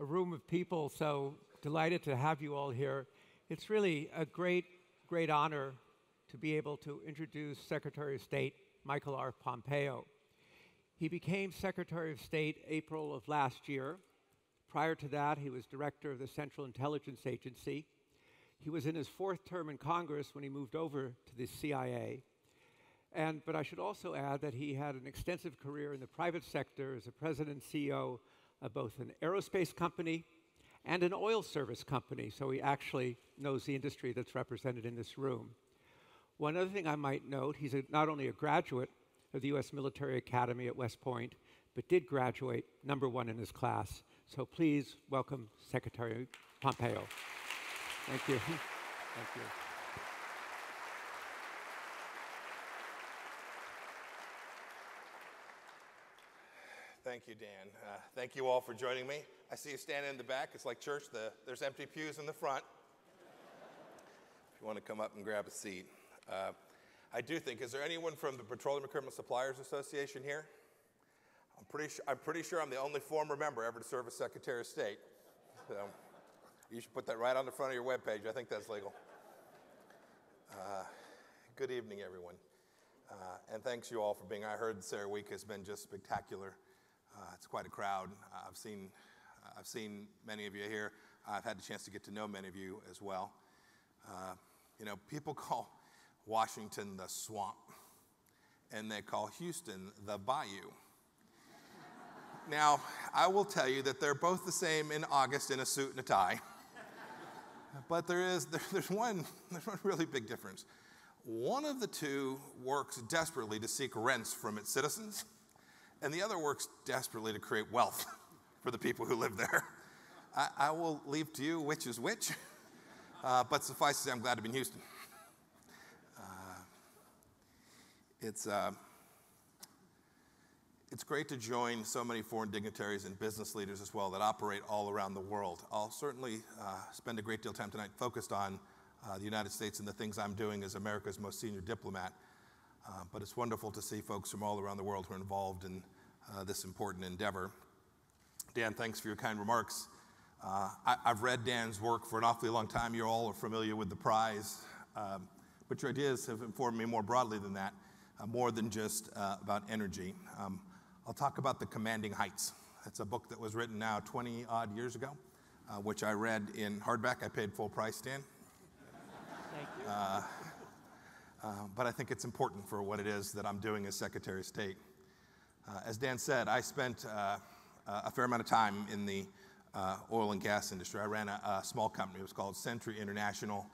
a room of people, so delighted to have you all here. It's really a great honor to be able to introduce Secretary of State Michael R. Pompeo. He became Secretary of State April of last year. Prior to that, he was Director of the Central Intelligence Agency. He was in his fourth term in Congress when he moved over to the CIA. But I should also add that he had an extensive career in the private sector as a president and CEO of both an aerospace company and an oil service company, so he actually knows the industry that's represented in this room. One other thing I might note, he's not only a graduate of the U.S. Military Academy at West Point, but did graduate #1 in his class. So please welcome Secretary Pompeo. Thank you. Thank you. Thank you, Dan. Thank you all for joining me. I see you standing in the back. It's like church. There's empty pews in the front. If you want to come up and grab a seat. I do think, is there anyone from the Petroleum Equipment Suppliers Association here? I'm pretty sure I'm the only former member ever to serve as Secretary of State. So you should put that right on the front of your webpage. I think that's legal. Good evening, everyone. And thanks you all for being. I heard the CERA Week has been just spectacular. It's quite a crowd. I've seen many of you here. I've had the chance to get to know many of you as well. You know, people call Washington the swamp, and they call Houston the bayou. Now, I will tell you that they're both the same in August in a suit and a tie. But there's one really big difference. One of the two works desperately to seek rents from its citizens, and the other works desperately to create wealth for the people who live there. I will leave to you which is which, but suffice to say, I'm glad to be in Houston. It's great to join so many foreign dignitaries and business leaders as well that operate all around the world. I'll certainly spend a great deal of time tonight focused on the United States and the things I'm doing as America's most senior diplomat. But it's wonderful to see folks from all around the world who are involved in this important endeavor. Dan, thanks for your kind remarks. I've read Dan's work for an awfully long time. You all are familiar with the prize. But your ideas have informed me more broadly than that, more than just about energy. I'll talk about The Commanding Heights. It's a book that was written now 20-odd years ago, which I read in hardback. I paid full price, Dan. Thank you. But I think it's important for what it is that I'm doing as Secretary of State. As Dan said, I spent a fair amount of time in the oil and gas industry. I ran a small company. It was called Century International.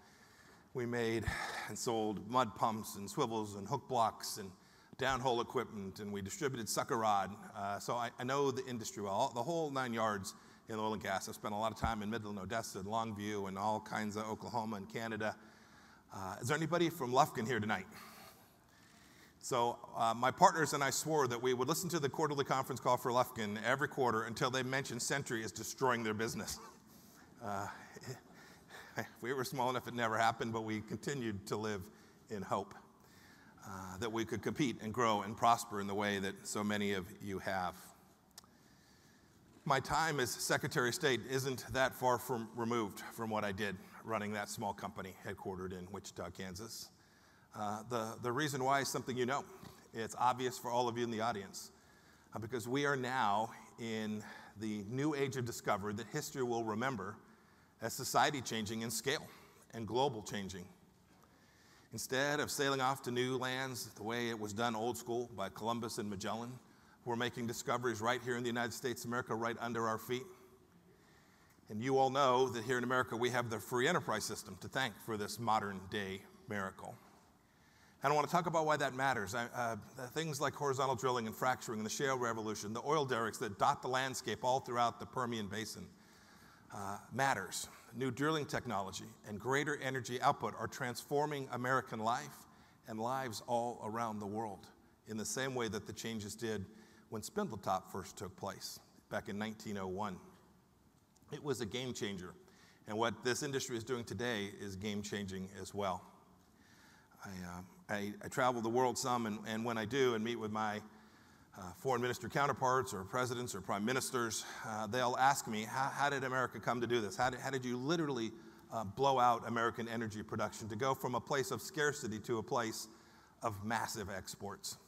We made and sold mud pumps and swivels and hook blocks and downhole equipment, and we distributed sucker rod. So I know the industry well, the whole 9 yards in oil and gas. I've spent a lot of time in Midland, Odessa, and Longview, and all kinds of Oklahoma and Canada. Is there anybody from Lufkin here tonight? So my partners and I swore that we would listen to the quarterly conference call for Lufkin every quarter until they mentioned Century is destroying their business. If we were small enough, it never happened, but we continued to live in hope that we could compete and grow and prosper in the way that so many of you have. My time as Secretary of State isn't that far removed from what I did running that small company headquartered in Wichita, Kansas. The reason why is something you know. It's obvious for all of you in the audience because we are now in the new age of discovery that history will remember as society changing in scale and global changing. Instead of sailing off to new lands the way it was done old school by Columbus and Magellan, we're making discoveries right here in the United States of America, right under our feet. And you all know that here in America, we have the free enterprise system to thank for this modern day miracle. And I want to talk about why that matters. Things like horizontal drilling and fracturing and the shale revolution, the oil derricks that dot the landscape all throughout the Permian Basin matters. New drilling technology and greater energy output are transforming American life and lives all around the world in the same way that the changes did when Spindletop first took place back in 1901. It was a game changer, and what this industry is doing today is game changing as well. I travel the world some, and when I do and meet with my foreign minister counterparts or presidents or prime ministers, they'll ask me, how did America come to do this? How did you literally blow out American energy production to go from a place of scarcity to a place of massive exports?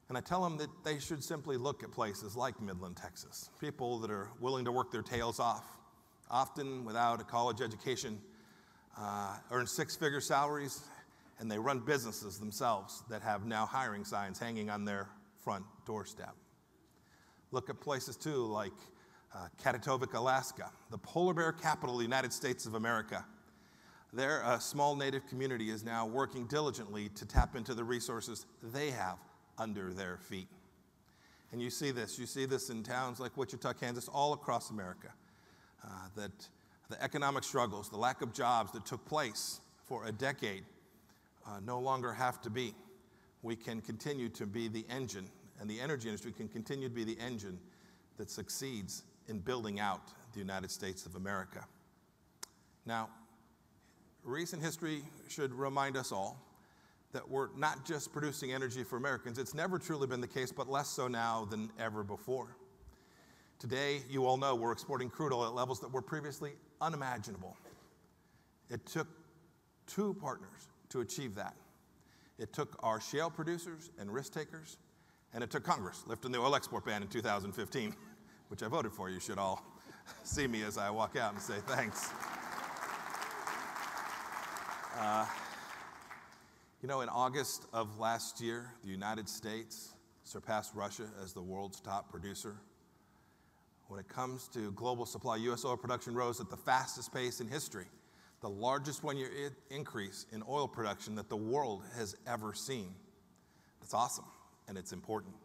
And I tell them that they should simply look at places like Midland, Texas. People that are willing to work their tails off, often without a college education, earn six-figure salaries, and they run businesses themselves that have now hiring signs hanging on their front doorstep. Look at places too like Katatovic, Alaska, the polar bear capital of the United States of America. There, a small native community is now working diligently to tap into the resources they have under their feet. And you see this in towns like Wichita, Kansas, all across America, that the economic struggles, the lack of jobs that took place for a decade no longer have to be. We can continue to be the engine, and the energy industry can continue to be the engine that succeeds in building out the United States of America. Now, recent history should remind us all that we're not just producing energy for Americans. It's never truly been the case, but less so now than ever before. Today, you all know we're exporting crude oil at levels that were previously unimaginable. It took two partners to achieve that. It took our shale producers and risk takers, and it took Congress lifting the oil export ban in 2015, which I voted for. You should all see me as I walk out and say thanks. You know, in August of last year, the United States surpassed Russia as the world's top producer. When it comes to global supply, U.S. oil production rose at the fastest pace in history, the largest one-year increase in oil production that the world has ever seen. That's awesome, and it's important.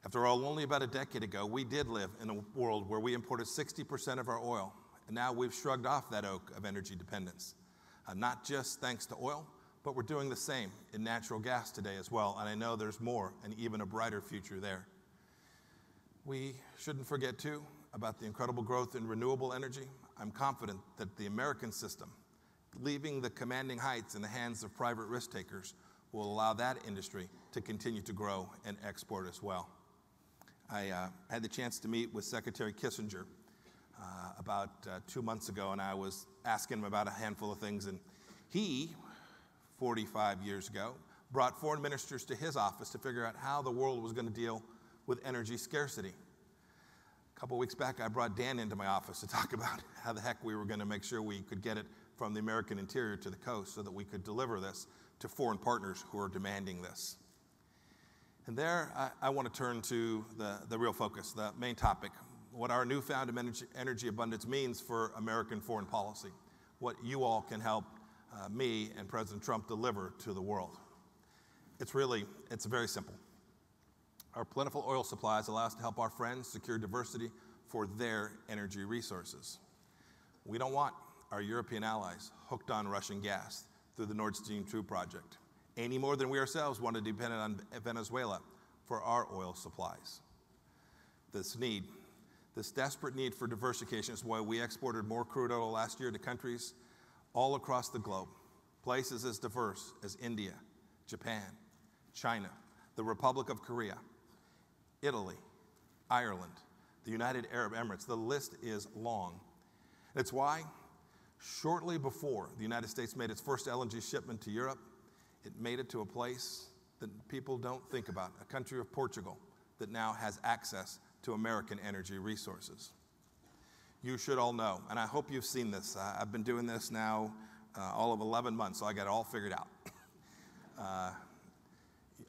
After all, only about a decade ago, we did live in a world where we imported 60% of our oil, and now we've shrugged off that oak of energy dependence. Not just thanks to oil, but we're doing the same in natural gas today as well, and I know there's more and even a brighter future there. We shouldn't forget, too, about the incredible growth in renewable energy. I'm confident that the American system, leaving the commanding heights in the hands of private risk takers, will allow that industry to continue to grow and export as well. I had the chance to meet with Secretary Kissinger about 2 months ago, and I was asking him about a handful of things, and he, 45 years ago, brought foreign ministers to his office to figure out how the world was going to deal with energy scarcity. A couple weeks back, I brought Dan into my office to talk about how the heck we were going to make sure we could get it from the American interior to the coast so that we could deliver this to foreign partners who are demanding this. And there, I want to turn to the real focus, the main topic, what our newfound energy abundance means for American foreign policy, what you all can help me and President Trump deliver to the world. It's very simple. Our plentiful oil supplies allow us to help our friends secure diversity for their energy resources. We don't want our European allies hooked on Russian gas through the Nord Stream 2 project, any more than we ourselves want to depend on Venezuela for our oil supplies. This desperate need for diversification is why we exported more crude oil last year to countries all across the globe, places as diverse as India, Japan, China, the Republic of Korea, Italy, Ireland, the United Arab Emirates. The list is long. It's why, shortly before the United States made its first LNG shipment to Europe, it made it to a place that people don't think about, a country of Portugal that now has access to American energy resources. You should all know, and I hope you've seen this. I've been doing this now all of 11 months, so I got it all figured out.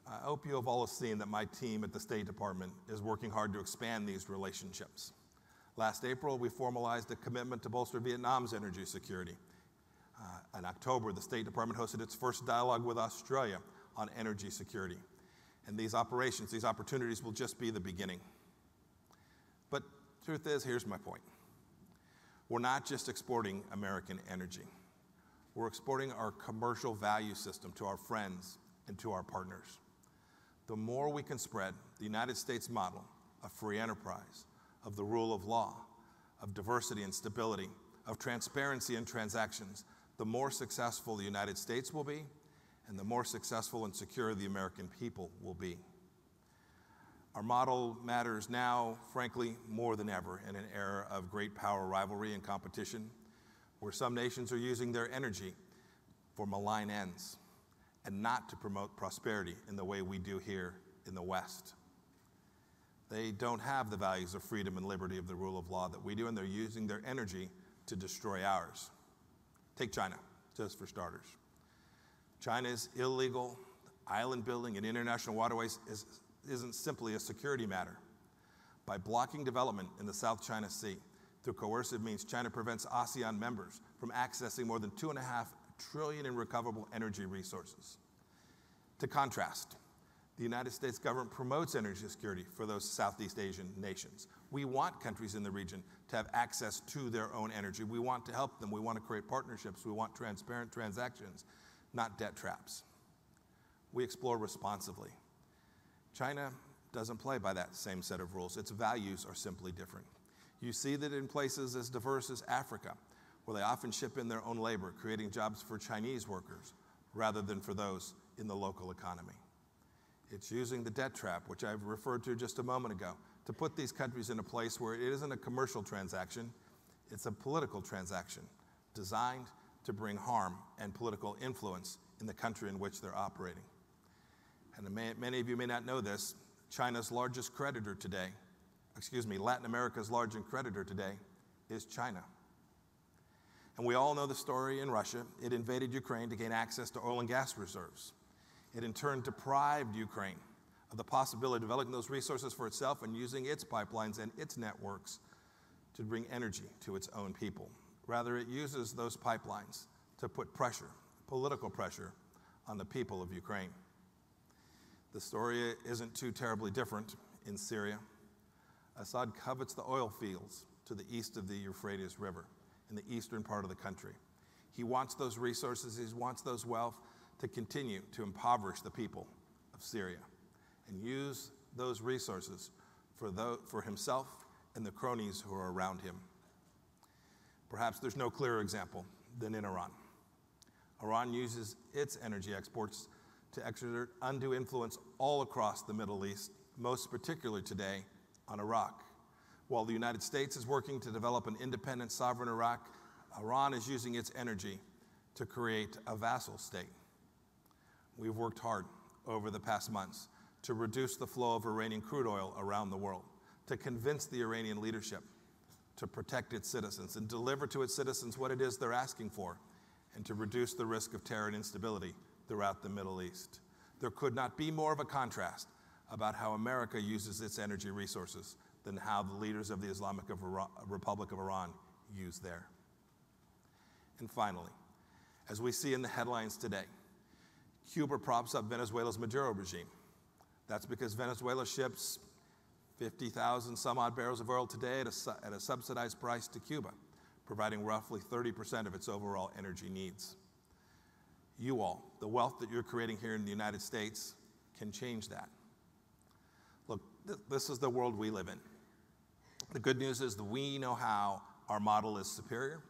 I hope you have all seen that my team at the State Department is working hard to expand these relationships. Last April, we formalized a commitment to bolster Vietnam's energy security. In October, the State Department hosted its first dialogue with Australia on energy security. And these opportunities will just be the beginning. But truth is, here's my point. We're not just exporting American energy. We're exporting our commercial value system to our friends and to our partners. The more we can spread the United States model of free enterprise, of the rule of law, of diversity and stability, of transparency in transactions, the more successful the United States will be, and the more successful and secure the American people will be. Our model matters now, frankly, more than ever in an era of great power rivalry and competition, where some nations are using their energy for malign ends and not to promote prosperity in the way we do here in the West. They don't have the values of freedom and liberty of the rule of law that we do, and they're using their energy to destroy ours. Take China, just for starters. China's illegal island building in international waterways isn't simply a security matter. By blocking development in the South China Sea through coercive means, China prevents ASEAN members from accessing more than $2.5 trillion in recoverable energy resources. To contrast, the United States government promotes energy security for those Southeast Asian nations. We want countries in the region to have access to their own energy. We want to help them. We want to create partnerships. We want transparent transactions, not debt traps. We explore responsibly. China doesn't play by that same set of rules. Its values are simply different. You see that in places as diverse as Africa, where they often ship in their own labor, creating jobs for Chinese workers rather than for those in the local economy. It's using the debt trap, which I've referred to just a moment ago, to put these countries in a place where it isn't a commercial transaction, it's a political transaction designed to bring harm and political influence in the country in which they're operating. And many of you may not know this, China's largest creditor today, Latin America's largest creditor today is China. And we all know the story in Russia. It invaded Ukraine to gain access to oil and gas reserves. It in turn deprived Ukraine of the possibility of developing those resources for itself and using its pipelines and its networks to bring energy to its own people. Rather, it uses those pipelines to put pressure, political pressure, on the people of Ukraine. The story isn't too terribly different in Syria. Assad covets the oil fields to the east of the Euphrates River in the eastern part of the country. He wants those resources, he wants those wealth to continue to impoverish the people of Syria and use those resources for himself and the cronies who are around him. Perhaps there's no clearer example than in Iran. Iran uses its energy exports to exert undue influence all across the Middle East, most particularly today on Iraq. While the United States is working to develop an independent, sovereign Iraq, Iran is using its energy to create a vassal state. We've worked hard over the past months to reduce the flow of Iranian crude oil around the world, to convince the Iranian leadership to protect its citizens and deliver to its citizens what it is they're asking for, and to reduce the risk of terror and instability throughout the Middle East. There could not be more of a contrast about how America uses its energy resources than how the leaders of the Islamic Republic of Iran use theirs. And finally, as we see in the headlines today, Cuba props up Venezuela's Maduro regime. That's because Venezuela ships 50,000 some odd barrels of oil today at a subsidized price to Cuba, providing roughly 30% of its overall energy needs. You all, the wealth that you're creating here in the United States, can change that. Look, this is the world we live in. The good news is that we know how our model is superior.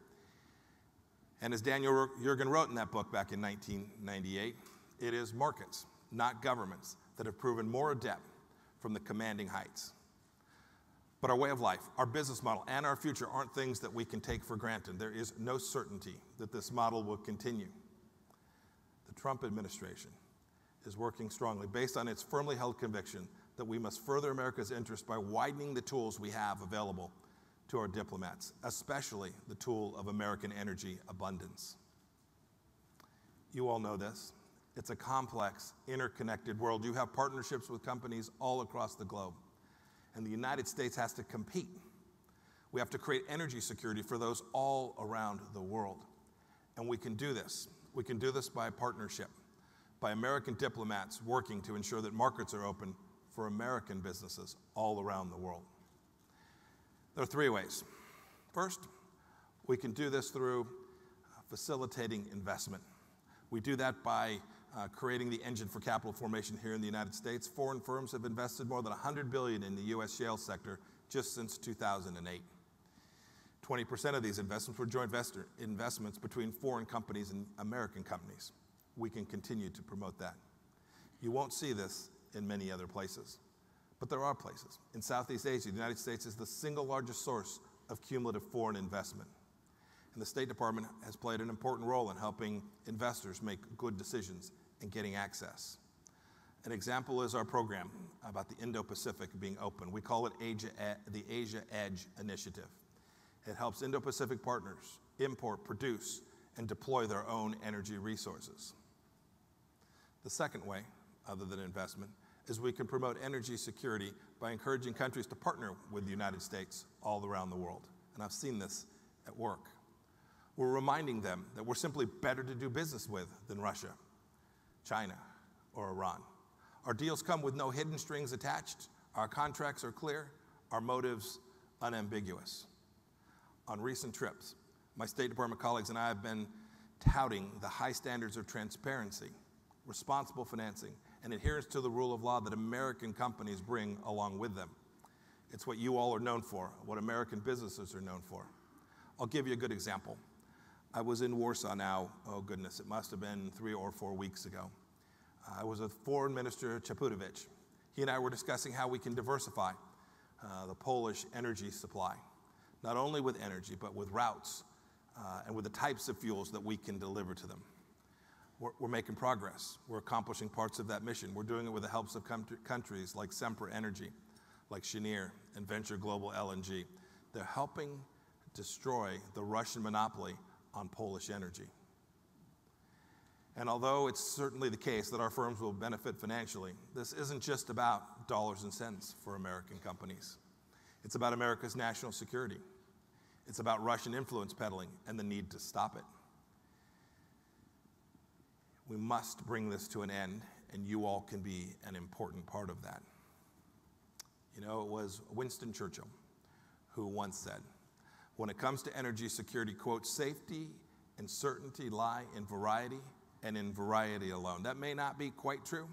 And as Daniel Yergin wrote in that book back in 1998, it is markets, not governments, that have proven more adept from the commanding heights. But our way of life, our business model, and our future aren't things that we can take for granted. There is no certainty that this model will continue. The Trump administration is working strongly based on its firmly held conviction that we must further America's interest by widening the tools we have available to our diplomats, especially the tool of American energy abundance. You all know this. It's a complex, interconnected world. You have partnerships with companies all across the globe, and the United States has to compete. We have to create energy security for those all around the world, and we can do this. We can do this by partnership, by American diplomats working to ensure that markets are open for American businesses all around the world. There are three ways. First, we can do this through facilitating investment. We do that by creating the engine for capital formation here in the United States. Foreign firms have invested more than $100 billion in the U.S. shale sector just since 2008. 20% of these investments were joint investments between foreign companies and American companies. We can continue to promote that. You won't see this in many other places, But there are places. In Southeast Asia, the United States is the single largest source of cumulative foreign investment. And the State Department has played an important role in helping investors make good decisions and getting access. An example is our program about the Indo-Pacific being open. We call it the Asia Edge Initiative. It helps Indo-Pacific partners import, produce, and deploy their own energy resources. The second way, other than investment, is we can promote energy security by encouraging countries to partner with the United States all around the world. And I've seen this at work. We're reminding them that we're simply better to do business with than Russia, China, or Iran. Our deals come with no hidden strings attached. Our contracts are clear, our motives unambiguous. On recent trips, my State Department colleagues and I have been touting the high standards of transparency, responsible financing, and adherence to the rule of law that American companies bring along with them. It's what you all are known for, what American businesses are known for. I'll give you a good example. I was in Warsaw now, oh goodness, it must have been 3 or 4 weeks ago. I was with Foreign Minister Czaputowicz. He and I were discussing how we can diversify the Polish energy supply, not only with energy, but with routes and with the types of fuels that we can deliver to them. We're making progress. We're accomplishing parts of that mission. We're doing it with the help of countries like CERA Energy, like Cheniere, and Venture Global LNG. They're helping destroy the Russian monopoly on Polish energy. And although it's certainly the case that our firms will benefit financially, this isn't just about dollars and cents for American companies. It's about America's national security. It's about Russian influence peddling and the need to stop it. We must bring this to an end, and you all can be an important part of that. You know, it was Winston Churchill who once said, when it comes to energy security, quote, safety and certainty lie in variety and in variety alone. That may not be quite true,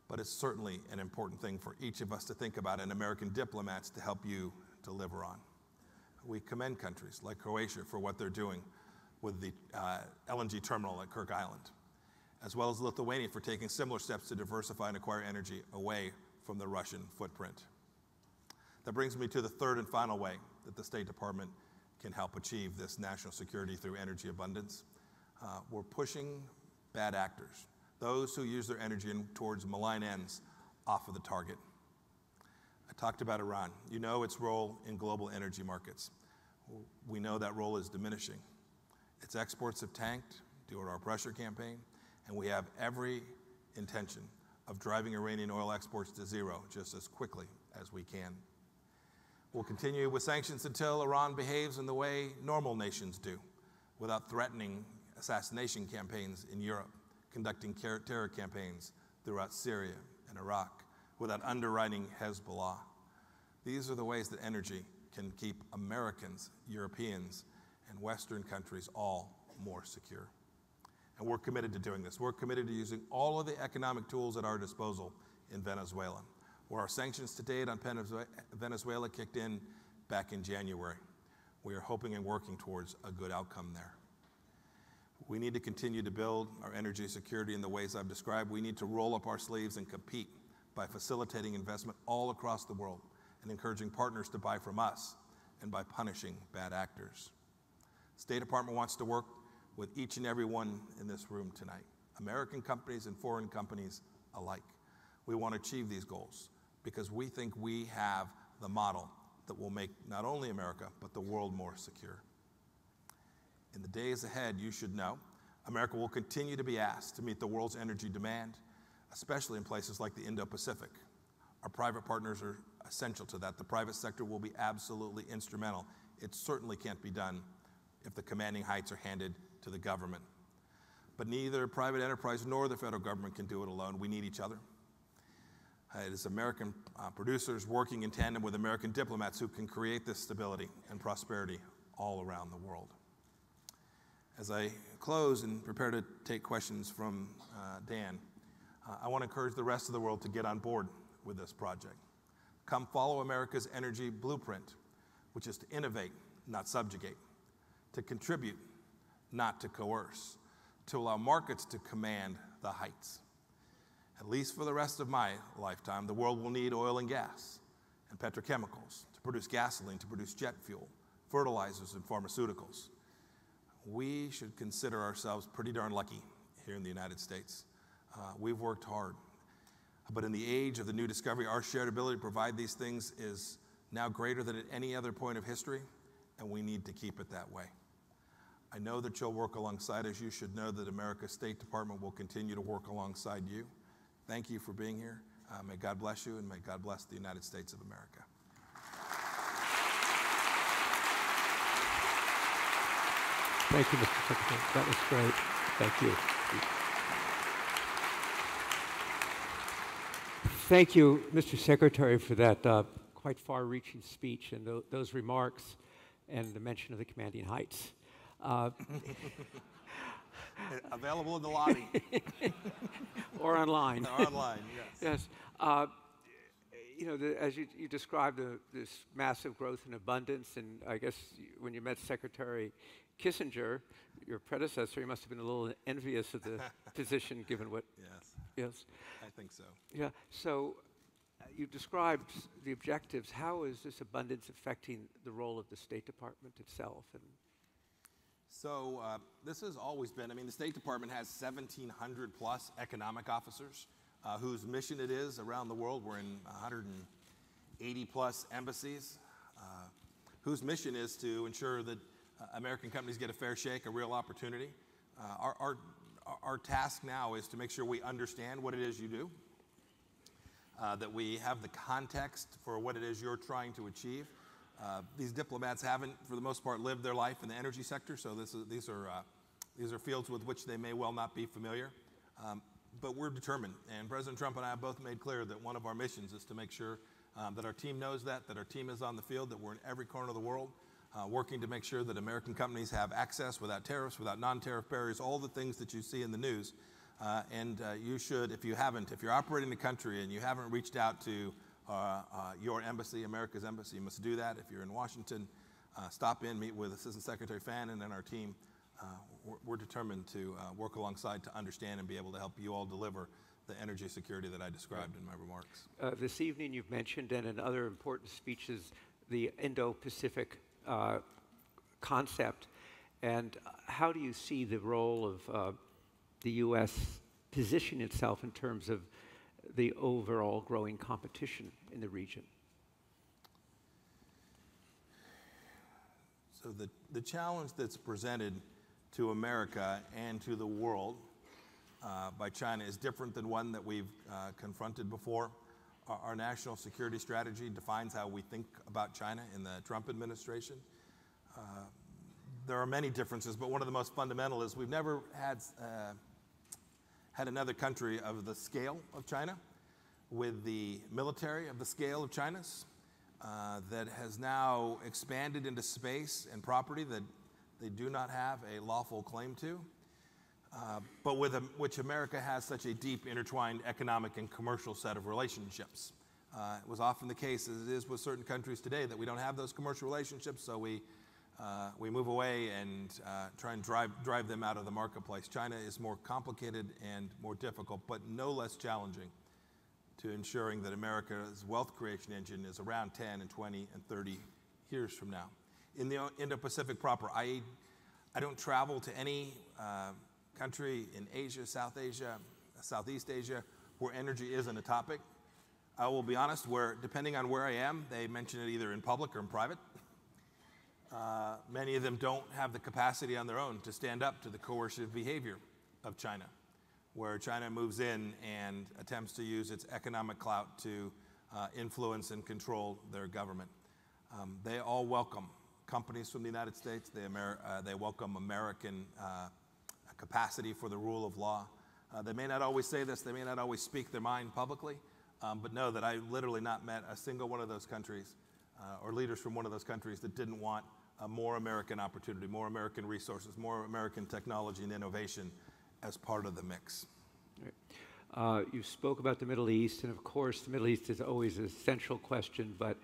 but it's certainly an important thing for each of us to think about and American diplomats to help you deliver on. We commend countries like Croatia for what they're doing with the LNG terminal at Kirk Island, as well as Lithuania for taking similar steps to diversify and acquire energy away from the Russian footprint. That brings me to the third and final way that the State Department can help achieve this national security through energy abundance. We're pushing bad actors, those who use their energy towards malign ends, off of the target. I talked about Iran. You know its role in global energy markets. We know that role is diminishing. Its exports have tanked due to our pressure campaign, and we have every intention of driving Iranian oil exports to zero just as quickly as we can. We'll continue with sanctions until Iran behaves in the way normal nations do, without threatening assassination campaigns in Europe, conducting terror campaigns throughout Syria and Iraq, without underwriting Hezbollah. These are the ways that energy can keep Americans, Europeans, and Western countries all more secure. And we're committed to doing this. We're committed to using all of the economic tools at our disposal in Venezuela, where our sanctions to date on Venezuela kicked in back in January. We are hoping and working towards a good outcome there. We need to continue to build our energy security in the ways I've described. We need to roll up our sleeves and compete by facilitating investment all across the world and encouraging partners to buy from us and by punishing bad actors. State Department wants to work with each and every one in this room tonight, American companies and foreign companies alike. We want to achieve these goals because we think we have the model that will make not only America, but the world more secure. In the days ahead, you should know, America will continue to be asked to meet the world's energy demand, especially in places like the Indo-Pacific. Our private partners are essential to that. The private sector will be absolutely instrumental. It certainly can't be done if the commanding heights are handed to the government. But neither private enterprise nor the federal government can do it alone. We need each other. It is American producers working in tandem with American diplomats who can create this stability and prosperity all around the world. As I close and prepare to take questions from Dan, I want to encourage the rest of the world to get on board with this project. Come follow America's energy blueprint, which is to innovate, not subjugate, to contribute, not to coerce, to allow markets to command the heights. at least for the rest of my lifetime, the world will need oil and gas and petrochemicals to produce gasoline, to produce jet fuel, fertilizers, and pharmaceuticals. We should consider ourselves pretty darn lucky here in the United States. We've worked hard. But in the age of the new discovery, our shared ability to provide these things is now greater than at any other point of history, and we need to keep it that way. I know that you'll work alongside us. You should know that America's State Department will continue to work alongside you. Thank you for being here. May God bless you, and may God bless the United States of America. Thank you, Mr. Secretary. That was great. Thank you. Thank you, Mr. Secretary, for that quite far-reaching speech and those remarks and the mention of the commanding heights. Available in the lobby. Or online. Or online, yes. Yes. You know, as you described this massive growth and abundance, and I guess when you met Secretary Kissinger, your predecessor, you must have been a little envious of the position given what... Yes. Yes. I think so. Yeah. So you described the objectives. How is this abundance affecting the role of the State Department itself? And so this has always been, I mean, the State Department has 1,700 plus economic officers whose mission it is around the world. We're in 180 plus embassies whose mission is to ensure that American companies get a fair shake, a real opportunity. Our task now is to make sure we understand what it is you do, that we have the context for what it is you're trying to achieve. These diplomats haven't, for the most part, lived their life in the energy sector, so these are fields with which they may well not be familiar. But we're determined, and President Trump and I have both made clear that one of our missions is to make sure that our team knows that our team is on the field, that we're in every corner of the world, working to make sure that American companies have access without tariffs, without non-tariff barriers, all the things that you see in the news. You should, if you're operating the country and you haven't reached out to your embassy, America's embassy, you must do that. If you're in Washington, stop in, meet with Assistant Secretary Fannin and our team. We're determined to work alongside to understand and be able to help you all deliver the energy security that I described in my remarks. This evening you've mentioned, and in other important speeches, the Indo-Pacific concept. And how do you see the role of the U.S. position itself in terms of the overall growing competition in the region? So the challenge that's presented to America and to the world by China is different than one that we've confronted before. Our national security strategy defines how we think about China in the Trump administration. There are many differences, but one of the most fundamental is we've never had another country of the scale of China, with the military of the scale of China's, that has now expanded into space and property that they do not have a lawful claim to, but with which America has such a deep intertwined economic and commercial set of relationships. It was often the case, as it is with certain countries today, that we don't have those commercial relationships, so we move away and try and drive them out of the marketplace. China is more complicated and more difficult, but no less challenging to ensuring that America's wealth creation engine is around 10 and 20 and 30 years from now. In the Indo-Pacific proper, I don't travel to any country in Asia, South Asia, Southeast Asia, where energy isn't a topic. I will be honest, depending on where I am, they mention it either in public or in private. Many of them don't have the capacity on their own to stand up to the coercive behavior of China, where China moves in and attempts to use its economic clout to influence and control their government. They all welcome companies from the United States. They welcome American capacity for the rule of law. They may not always say this, they may not always speak their mind publicly, but know that I literally not met a single one of those countries or leaders from one of those countries that didn't want more American opportunity, more American resources, more American technology and innovation as part of the mix. Right. You spoke about the Middle East, and of course the Middle East is always a central question, but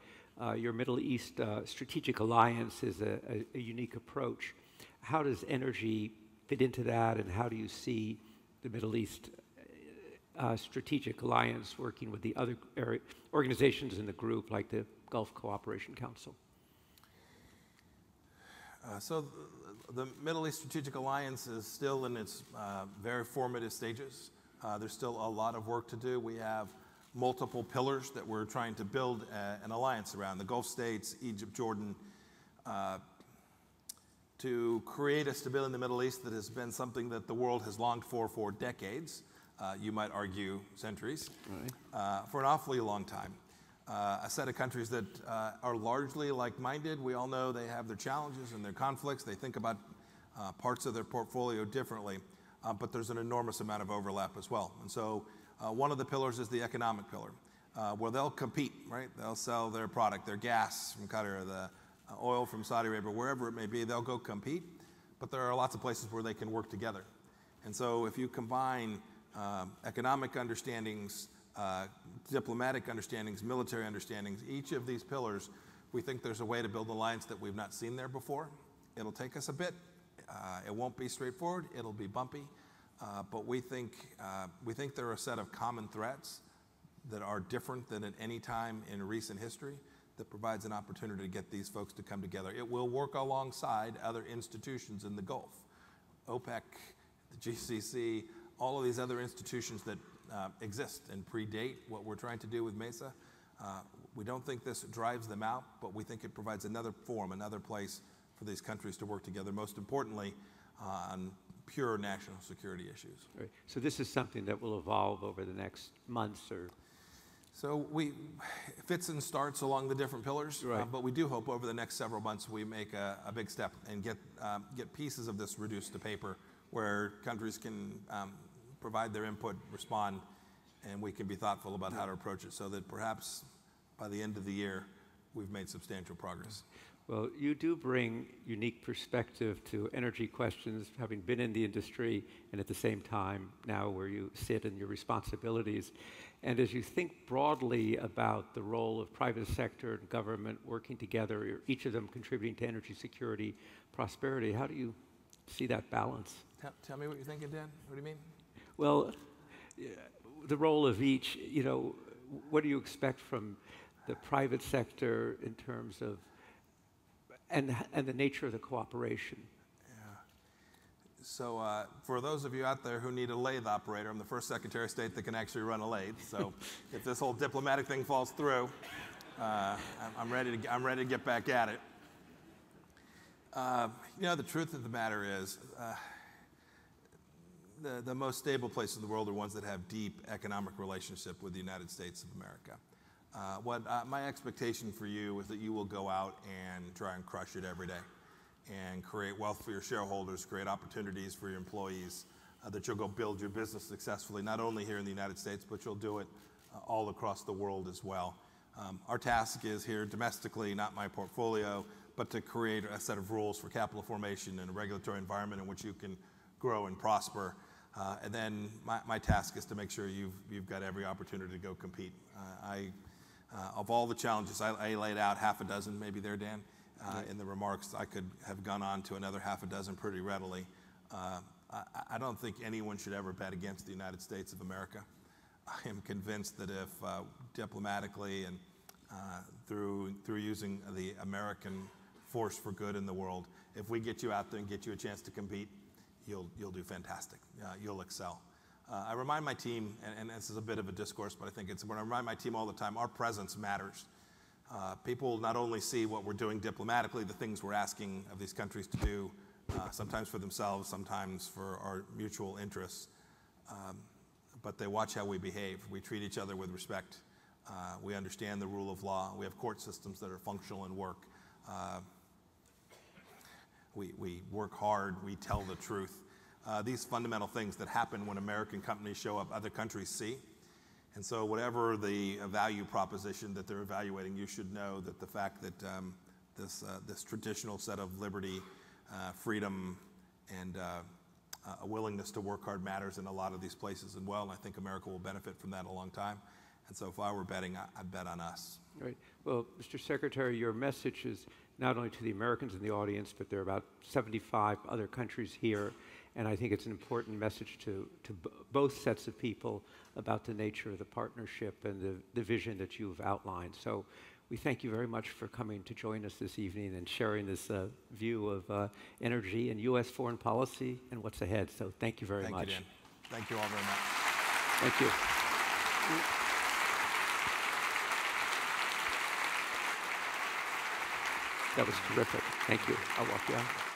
your Middle East strategic alliance is a unique approach. How does energy fit into that, and how do you see the Middle East strategic alliance working with the other organizations in the group, like the Gulf Cooperation Council? So the Middle East Strategic Alliance is still in its very formative stages. There's still a lot of work to do. We have multiple pillars that we're trying to build an alliance around: the Gulf states, Egypt, Jordan, to create a stability in the Middle East that has been something that the world has longed for decades, you might argue centuries, right, for an awfully long time. A set of countries that are largely like-minded. We all know they have their challenges and their conflicts. They think about parts of their portfolio differently, but there's an enormous amount of overlap as well. And so one of the pillars is the economic pillar, where they'll compete, right? They'll sell their product, their gas from Qatar, the oil from Saudi Arabia, wherever it may be, they'll go compete, but there are lots of places where they can work together. And so if you combine economic understandings, diplomatic understandings, military understandings, each of these pillars, we think there's a way to build an alliance that we've not seen there before. It'll take us a bit. It won't be straightforward. It'll be bumpy. But we think there are a set of common threats that are different than at any time in recent history that provides an opportunity to get these folks to come together. It will work alongside other institutions in the Gulf. OPEC, the GCC, all of these other institutions that exist and predate what we're trying to do with MESA. We don't think this drives them out, but we think it provides another forum, another place for these countries to work together, most importantly on pure national security issues. Right. So this is something that will evolve over the next months, or? So fits and starts along the different pillars, right, but we do hope over the next several months we make a big step and get pieces of this reduced to paper where countries can provide their input, respond, and we can be thoughtful about how to approach it so that perhaps by the end of the year we've made substantial progress. Well, you do bring unique perspective to energy questions, having been in the industry and at the same time now where you sit and your responsibilities. And as you think broadly about the role of private sector and government working together, each of them contributing to energy security, prosperity, how do you see that balance? Tell me what you're thinking, Dan. What do you mean? Well, the role of each, what do you expect from the private sector in terms of, and the nature of the cooperation? Yeah. So for those of you out there who need a lathe operator, I'm the first Secretary of State that can actually run a lathe. So if this whole diplomatic thing falls through, I'm ready to get back at it. The truth of the matter is, the most stable places in the world are ones that have deep economic relationship with the United States of America. My expectation for you is that you will go out and try and crush it every day and create wealth for your shareholders, create opportunities for your employees, that you'll go build your business successfully, not only here in the United States, but you'll do it all across the world as well. Our task is here domestically, not my portfolio, but to create a set of rules for capital formation and a regulatory environment in which you can grow and prosper. And then my task is to make sure you've got every opportunity to go compete. Of all the challenges, I laid out half a dozen, maybe there, Dan, in the remarks. I could have gone on to another half a dozen pretty readily. I don't think anyone should ever bet against the United States of America. I am convinced that if diplomatically and through using the American force for good in the world, if we get you out there and get you a chance to compete, you'll do fantastic. You'll excel. I remind my team, and this is a bit of a discourse, but I think it's when I remind my team all the time, our presence matters. People not only see what we're doing diplomatically, the things we're asking of these countries to do, sometimes for themselves, sometimes for our mutual interests, but they watch how we behave. We treat each other with respect. We understand the rule of law. We have court systems that are functional and work. We work hard. We tell the truth. These fundamental things that happen when American companies show up, other countries see. And so whatever the value proposition that they're evaluating, you should know that the fact that this traditional set of liberty, freedom, and a willingness to work hard matters in a lot of these places as well. And I think America will benefit from that a long time. And so if I were betting, I'd bet on us. Right. Well, Mr. Secretary, your message is not only to the Americans in the audience, but there are about 75 other countries here. And I think it's an important message to both sets of people about the nature of the partnership and the vision that you've outlined. So we thank you very much for coming to join us this evening and sharing this view of energy and U.S. foreign policy and what's ahead. So thank you very much. Thank you, Dan. Thank you all very much. Thank you. That was terrific. Thank you. I'll walk you out.